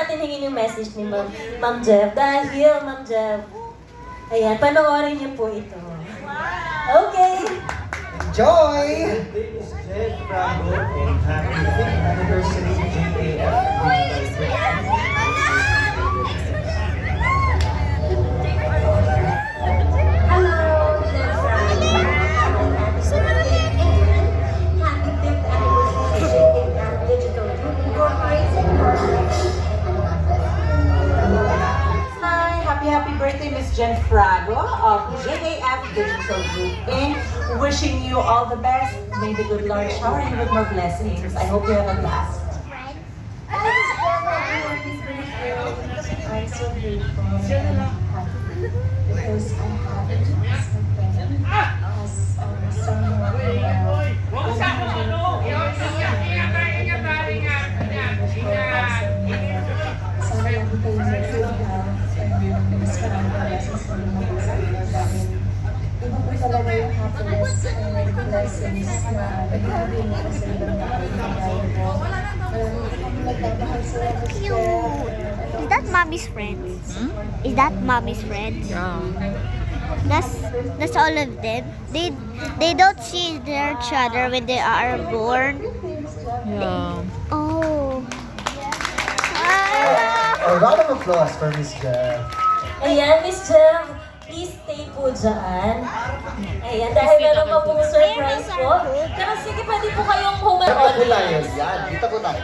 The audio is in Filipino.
natin hingin yung message ni Ma'am Jeff. Dahil, Ma'am Jeff, ayan, panoorin niyo po ito. Okay! Enjoy! This is Jed Bravo and happy 5th anniversary GAF. Hello, Jeff Bravo. Happy 5th anniversary GAF Digital Group Incorporated. Hi, happy birthday, Miss Jen Frago of JAF Digital Group Inc. Wishing you all the best. May the good Lord shower you with more blessings. I hope you have a blast. I'm so grateful and happy because I have a friend as someone sana lagi kayo may good health and mas maraming blessings sa mga blessings dahil iba po talaga yung happiness and blessings na ibigay mo sa ibang tao dahil po nagmamahal sila gusto. Is that mommy's friends? Is that mommy's friends? Yeah. That's all of them. They don't see their each other when they are born. Yeah. Oh. A round of applause for Miss Jeff. Ayan, Miss Jeff, please stay po dyan. Ayan, dahil meron pa pong surprise po. Pero sige, pwede po kayong Dito po tayo. humanood. Yan, dito po tayo.